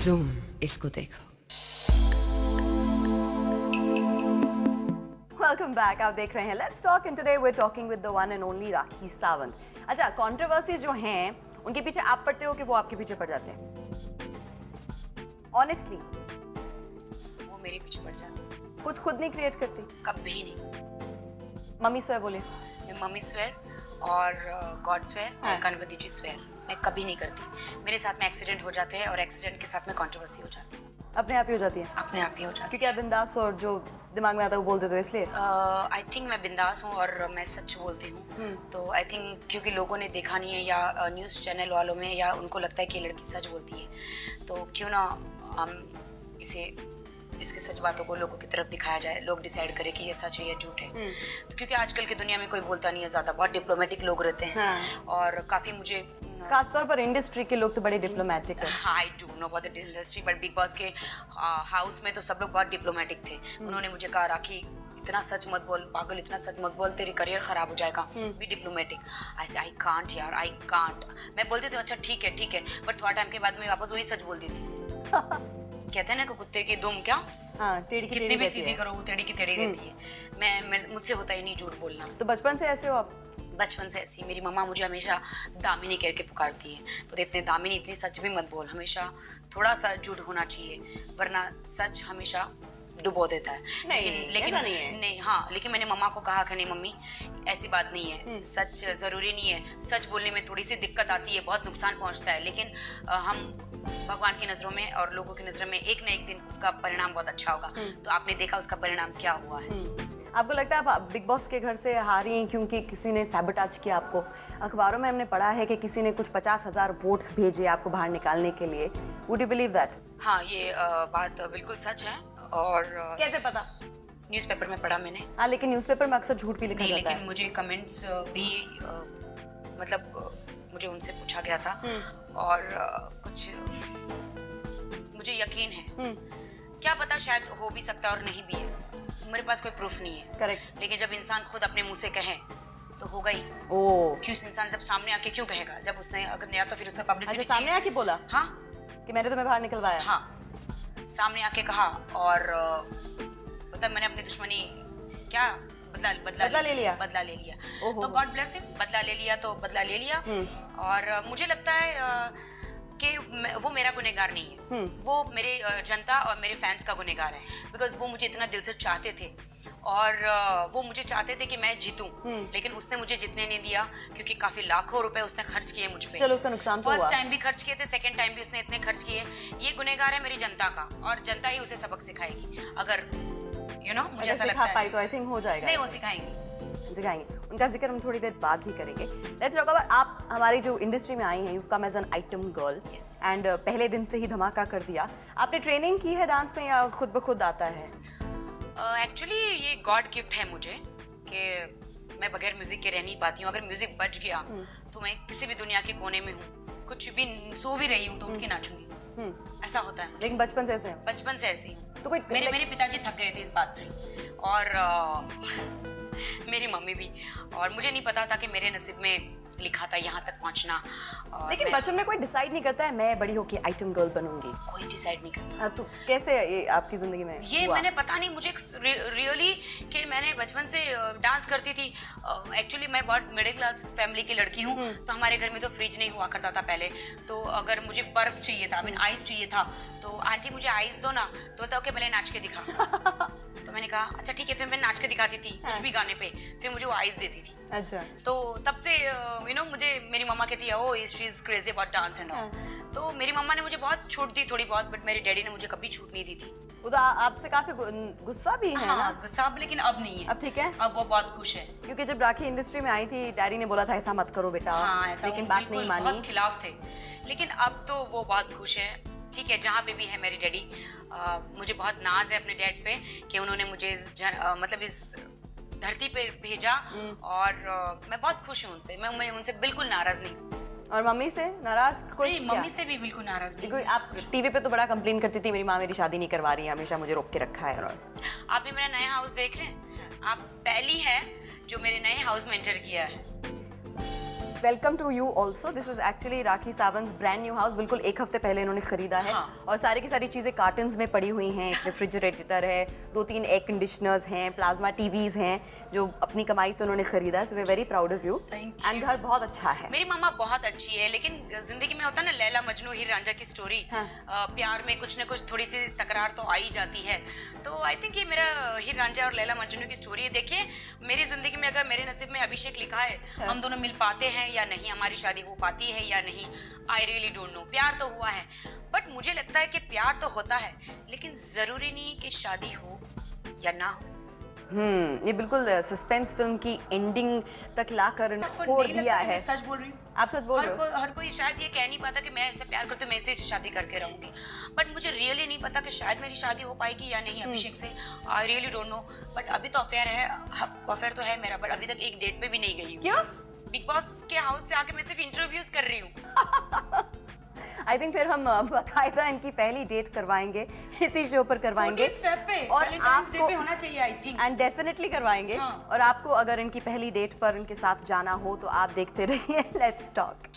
Zoom इसको देखो। Welcome back, आप देख रहे हैं let's talk and today we are talking with the one and only Rakhi Sawant. अच्छा, कंट्रोवर्सी जो हैं उनके पीछे आप पड़ते हो कि वो आपके पीछे पड़ जाते हैं? ऑनेस्टली वो मेरे पीछे पड़ जाती है। कुछ खुद नहीं क्रिएट करती? कभी नहीं। मम्मी स्वेर बोले? मैं मम्मी स्वेर और गॉड स्वेर और गणपति जी स्वेर मैं कभी नहीं करती। मेरे साथ में एक्सीडेंट हो जाते हैं और एक्सीडेंट के साथ में कंट्रोवर्सी हो जाती है। अपने आप ही हो जाती है? अपने आप ही हो जाती है। क्योंकि आप बिंदास और जो दिमाग में आता है वो बोल देते हो इसलिए? आई थिंक मैं बिंदास हूँ और मैं सच बोलती हूँ। तो आई थिंक क्योंकि लोगों ने देखा नहीं है या न्यूज़ चैनल वालों में या उनको लगता है कि ये लड़की सच बोलती है, तो क्यों ना हम इसके सच बातों को लोगों की तरफ दिखाया जाए, लोग डिसाइड करें कि ये सच है या झूठ है। तो क्योंकि आजकल की दुनिया में कोई बोलता नहीं है ज़्यादा, बहुत डिप्लोमेटिक लोग रहते हैं। और काफ़ी मुझे खासतौर पर इंडस्ट्री के लोग तो बड़े डिप्लोमेटिक है। I do know about the industry, but big boss के हाउस में तो सब लोग बहुत डिप्लोमेटिक थे। उन्होंने मुझे कहा, राखी इतना सच मत बोल, पागल इतना सच मत बोल, तेरी करियर खराब हो जाएगा, बी डिप्लोमेटिक। आई कांट यार, आई कांट। मैं बोलती थी अच्छा ठीक है, बट थोड़ा टाइम के बाद मैं वापस वही सच बोलती थी। कहते हैं ना कि कुत्ते की दुम क्या, कितनी भी सीधी करो वो टेढ़ी की टेढ़ी रहती है। मुझसे होता ही नहीं झूठ बोलना। तो बचपन से ऐसे हो आप? बचपन से ऐसी। मेरी मम्मा मुझे हमेशा दामिनी कह के पुकारती है, तो इतने दामिनी इतनी सच भी मत बोल, हमेशा थोड़ा सा झूठ होना चाहिए वरना सच हमेशा डुबो देता है। लेकिन मैंने मम्मा को कहा कि नहीं मम्मी ऐसी बात नहीं है, सच ज़रूरी नहीं है, सच बोलने में थोड़ी सी दिक्कत आती है, बहुत नुकसान पहुंचता है, लेकिन हम भगवान की नज़रों में और लोगों की नज़रों में एक ना एक दिन उसका परिणाम बहुत अच्छा होगा। तो आपने देखा उसका परिणाम क्या हुआ है। आपको लगता है आप बिग बॉस के घर से हारी हैं क्योंकि किसी ने सैबोटाज किया आपको? अखबारों में हमने पढ़ा है कि किसी ने कुछ 50,000 वोट्स भेजे आपको बाहर निकालने के लिए। Would you believe that? हाँ, ये बात बिल्कुल सच है। और कैसे पता? न्यूज़पेपर में पढ़ा मैंने। हाँ, लेकिन न्यूज़पेपर में अक्सर झूठ भी लिखा जाता है। लेकिन मुझे कमेंट्स भी मतलब मुझे उनसे पूछा गया था और कुछ मुझे यकीन है, क्या पता शायद हो भी सकता है और नहीं भी है, मेरे पास कोई प्रूफ नहीं है। करेक्ट। लेकिन जब इंसान खुद अपने मुंह से कहे तो होगा ही। क्यों इंसान जब सामने आके क्यों कहेगा, जब उसने अगर या तो फिर उसका पब्लिसिटी। अच्छा, सामने आके बोला? हाँ, कि मैंने तुम्हें बाहर निकलवाया? हाँ, सामने आके कहा और मतलब मैंने अपनी दुश्मनी क्या बदला ले लिया। तो गॉड ब्लेस हिम, बदला ले लिया तो बदला ले लिया। और मुझे लगता है कि वो मेरा गुनहगार नहीं है, वो मेरे जनता और मेरे फैंस का गुनहगार है। बिकॉज वो मुझे इतना दिल से चाहते थे और वो मुझे चाहते थे कि मैं जीतूं, लेकिन उसने मुझे जीतने नहीं दिया क्योंकि काफी लाखों रुपए उसने खर्च किए मुझ पे। चलो, उसका नुकसान तो हुआ। फर्स्ट टाइम भी खर्च किए थे, सेकंड टाइम भी उसने इतने खर्च किए। ये गुनहगार है मेरी जनता का और जनता ही उसे सबक सिखाएगी। अगर मुझे ऐसा लगता है तो आई थिंक हो जाएगा। नहीं, वो सिखाएंगे। उनका जिक्र हम थोड़ी देर बाद ही करेंगे। लेट्स टॉक अबाउट, आप हमारी जो इंडस्ट्री में आई हैं, you come as an item girl and पहले दिन से ही धमाका कर दिया। आपने ट्रेनिंग की है डांस में या खुद ब खुद आता है? एक्चुअली ये गॉड गिफ्ट है मुझे कि मैं बगैर म्यूजिक के रह नहीं पाती हूँ। अगर म्यूजिक बच गया तो मैं किसी भी दुनिया के कोने में हूँ, कुछ भी सो भी रही हूँ तो उठ के नाचूंगी। ऐसा होता है। लेकिन बचपन से ऐसे हैं? बचपन से ऐसी हूँ। तो कोई मेरे पिताजी थक गए थे इस बात से और मेरी मम्मी भी। और मुझे नहीं पता था कि मेरे नसीब में लिखा था यहाँ तक पहुँचना। लेकिन बचपन में कोई डिसाइड नहीं करता है मैं बड़ी होके आइटम गर्ल बनूंगी? कोई डिसाइड नहीं करता। तो कैसे ये आपकी जिंदगी में ये मैंने पता नहीं, मुझे रियली कि मैंने बचपन से डांस करती थी। एक्चुअली मैं बहुत मिडिल क्लास फैमिली की लड़की हूँ, तो हमारे घर में तो फ्रिज नहीं हुआ करता था पहले। तो अगर मुझे बर्फ चाहिए था, आइस चाहिए था, तो आंटी मुझे आइस दो ना, तो बोलता ओके पहले नाच के दिखा। तो मैंने कहा अच्छा ठीक है। फिर मैं नाच के दिखाती थी कुछ भी गाने पे, फिर मुझे वो आइस देती थी। अच्छा। तो तब से मुझे मेरी मम्मा कहती है oh she is crazy about dance and all. तो मेरी मम्मा ने मुझे बहुत छूट दी थोड़ी बहुत, बट मेरे डैडी ने मुझे कभी छूट नहीं दी थी। वो तो आपसे काफी गुस्सा भी है ना? गुस्सा, लेकिन अब नहीं है। अब ठीक है? अब वो बहुत खुश है। क्योंकि जब राखी इंडस्ट्री में आई थी डैडी ने बोला था ऐसा मत करो बेटा। हाँ, ऐसा, लेकिन बात नहीं मानी, बहुत खिलाफ थे। लेकिन अब तो वो बहुत खुश है। ठीक है, जहाँ पे भी है मेरे डैडी, मुझे बहुत नाज है अपने डैड पे कि उन्होंने मुझे इस धरती पे भेजा और मैं बहुत खुश हूँ उनसे। मैं उनसे बिल्कुल नाराज नहीं। और मम्मी से नाराज? कोई मम्मी से भी बिल्कुल नाराज नहीं। आप टीवी पे तो बड़ा कंप्लेन करती थी मेरी माँ मेरी शादी नहीं करवा रही है, हमेशा मुझे रोक के रखा है। और आप भी मेरा नया हाउस देख रहे हैं? आप पहली है जो मेरे नए हाउस में एंटर किया है। Welcome to you also. This is actually Rakhi Sawant brand new house, बिल्कुल एक हफ्ते पहले इन्होंने खरीदा है। हाँ। और सारी की सारी चीज़ें कार्टन्स में पड़ी हुई हैं। एक रेफ्रिजरेटर है, 2-3 एयर कंडीशनर्स हैं, प्लाज्मा टीवीज हैं जो अपनी कमाई से उन्होंने खरीदा है। So we are very proud of you. Thank and घर बहुत अच्छा है। मेरी मम्मा बहुत अच्छी है, लेकिन जिंदगी में होता है ना लैला मजनू हीर रांझा की स्टोरी। हाँ। प्यार में कुछ ना कुछ थोड़ी सी तकरार तो आ ही जाती है। तो आई थिंक ये मेरा हीर रांझा और लैला मजनू की स्टोरी है। देखिए मेरी जिंदगी में अगर मेरे नसीब में अभिषेक लिखा है, हम दोनों मिल पाते हैं या नहीं, हमारी शादी हो पाती है या नहीं, आई रियली डोंट नो। प्यार तो हुआ है, बट मुझे लगता है कि प्यार तो होता है, लेकिन जरूरी नहीं कि शादी हो या ना हो। ये बिल्कुल सस्पेंस फिल्म की एंडिंग तक लाकर आपको छोड़ नहीं दिया लगता कि है। मैं सच बोल रही हूँ? आप सच बोल रहे हो। हर कोई शायद ये कह नहीं पाता कि मैं ऐसे प्यार करती हूँ, मैं इसे शादी करके रहूंगी, बट मुझे रियली नहीं पता कि शायद मेरी शादी हो पाएगी या नहीं अभिषेक से। I really don't know. But अभी तो अफेयर है, अफेयर तो है मेरा, बट अभी तक एक डेट पे भी नहीं गई हूँ। क्यों? बिग बॉस के हाउस से आके मैं सिर्फ इंटरव्यूज कर रही हूँ। आई थिंक फिर हम बाकायदा इनकी पहली डेट करवाएंगे, इसी शो पर करवाएंगे 14th Feb पे, और Valentine's Day आपको पे होना चाहिए आई थिंक। एंड डेफिनेटली करवाएंगे। हाँ। और आपको अगर इनकी पहली डेट पर इनके साथ जाना हो तो आप देखते रहिए लेट्स टॉक।